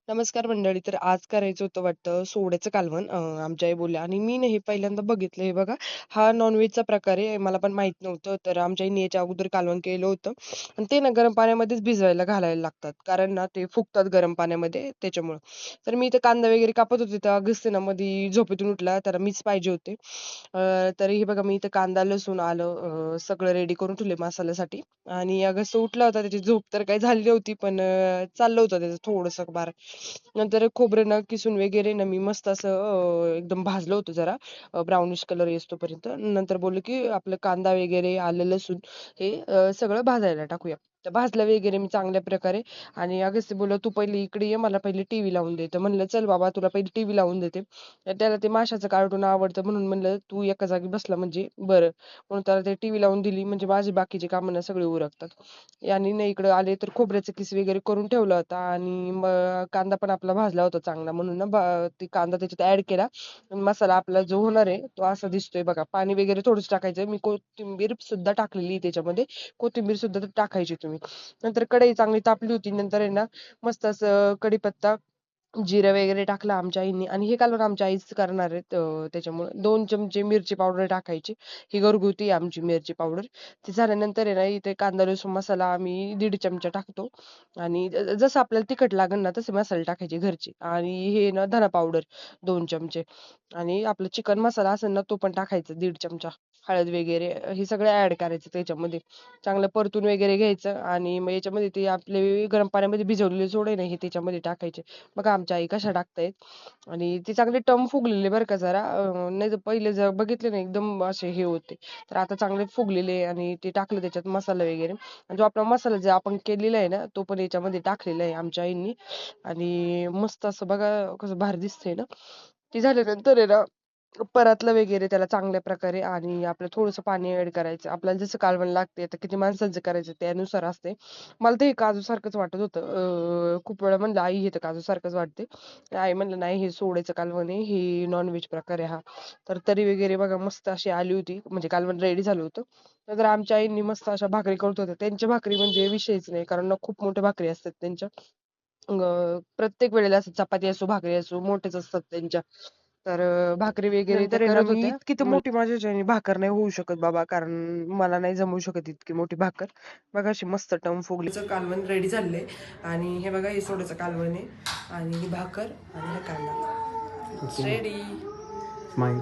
नमस्कार मंडळी. तर आज करायचं होतं वाटतं सोड्याचं कालवण. आमच्या आई बोलल्या आणि मी ना हे पहिल्यांदा बघितलं. हे बघा, हा नॉन-व्हेजचा प्रकार आहे. मला पण माहीत नव्हतं. तर आमच्या आईने याच्या अगोदर कालवण केलं होतं आणि ते ना गरम पाण्यामध्येच भिजवायला घालायला लागतात. कारण ना ते फुगतात गरम पाण्यामध्ये त्याच्यामुळं. तर मी इथे कांदा वगैरे कापत होते तेव्हा अगस्ती ना मधी झोपेतून उठला. तर मीच पाहिजे होते. तर हे बघा मी इथं कांदा, लसूण, आलं सगळं रेडी करून ठेवले मसाल्यासाठी आणि अगस्त उठला होता. त्याची झोप तर काही झाली नव्हती, पण चाललं होतं त्याचं थोडंसं बार. नंतर खोबरं ना किसून वगैरे ना मी मस्त असं एकदम भाजलं होतं जरा ब्राउनिश कलर येईस्तोपर्यंत. नंतर बोलले की आपलं कांदा वगैरे, आलं, लसूण हे सगळं भाजायला टाकूया. तर भाजलं वगैरे मी चांगल्या प्रकारे आणि अगस्ती बोलला, "तू पहिले इकडे ये, मला पहिले टीव्ही लावून दे." तर म्हणलं, "चल बाबा, तुला पहिले टीव्ही लावून देते." तर त्याला ते माशाचं कार्टून आवडतं म्हणून म्हणलं, "तू एका जागी बसला म्हणजे बरं." म्हणून त्याला ते टीव्ही लावून दिली म्हणजे माझी बाकीची कामं ना सगळी उरकतात. आणि ना इकडं आले तर खोबऱ्याचा किस वगैरे करून ठेवला होता आणि मग कांदा पण आपला भाजला होता चांगला म्हणून ना ते कांदा त्याच्यात ऍड केला. आणि मसाला आपला जो होणार आहे तो असा दिसतोय बघा. पाणी वगैरे थोडंच टाकायचं. मी कोथिंबीर सुद्धा टाकलेली आहे त्याच्यामध्ये. कोथिंबीर सुद्धा टाकायची तुम्ही. नंतर कढई चांगली तापली होती. नंतर आहे ना मस्त असं कढीपत्ता, जिरं वगैरे टाकलं आमच्या आईनी आणि हे कालवण आमच्या आईच करणार आहेत. त्याच्यामुळे 2 चमचे मिरची पावडर टाकायची. ही घरगुती आहे आमची मिरची पावडर. ती झाल्यानंतर आहे ना इथे कांदा लसूण मसाला आम्ही 1.5 चमचा टाकतो आणि जसं आपल्याला तिखट लागेल ना तसे मसाले टाकायचे घरचे आणि हे ना धना पावडर 2 चमचे आणि आपला चिकन मसाला असेल ना तो पण टाकायचा 1.5 चमचा. हळद वगैरे हे सगळं ऍड करायचं त्याच्यामध्ये. चांगलं परतून वगैरे घ्यायचं आणि मग याच्यामध्ये ते आपले गरम पाण्यामध्ये भिजवलेले सोडे ना हे त्याच्यामध्ये टाकायचे. बघा आमच्या आई कशा टाकतायत आणि ते चांगले टर्म फुगलेले बरं का जरा. नाही तर पहिले जर बघितले ना एकदम असे हे होते. तर आता चांगले फुगलेले आणि ते टाकलं त्याच्यात मसाला वगैरे आणि जो आपला मसाला जे आपण केलेला आहे ना तो पण याच्यामध्ये टाकलेला आहे आमच्या आईंनी आणि मस्त असं बघा कसं भारी दिसतंय ना. ते झाल्यानंतर आहे ना परतलं वगैरे त्याला चांगल्या प्रकारे आणि आपलं थोडंसं पाणी ऍड करायचं. आपल्याला जसं कालवण लागते आता किती माणसांचं करायचं त्यानुसार असते. मला तर हे काजू सारखंच वाटत होतं. खूप वेळा म्हणलं, "आई हे तर काजू सारखंच वाटते." आई म्हणलं, "नाही हे सोड्याचं कालवण आहे. हे नॉन-व्हेज प्रकार आहे हा." तर तरी वगैरे बघा मस्त अशी आली होती. म्हणजे कालवण रेडी झालं होतं. नंतर आमच्या आईंनी मस्त अशा भाकरी करत होत्या. त्यांच्या भाकरी म्हणजे विषयच नाही. कारण ना खूप मोठ्या भाकरी असतात त्यांच्या. प्रत्येक वेळेला असं चपाती असो, भाकरी असो मोठेच असतात त्यांच्या. तर भाकरी वगैरे त्या नंतर आहे ना, करत मी होत्या. इतकी तर म्हण मोठी माझ्या ह्याच्याने भाकर नाही होऊ शकत बाबा, कारण मला नाही जमू शकत इतकी मोठी भाकर. बघा अशी मस्त टम फुगली. कालवण रेडी झालंय आणि हे बघा हे सोड्याचं कालवण आहे आणि ही भाकर आणि हा कांदा ओके. रेडी. स्माईल.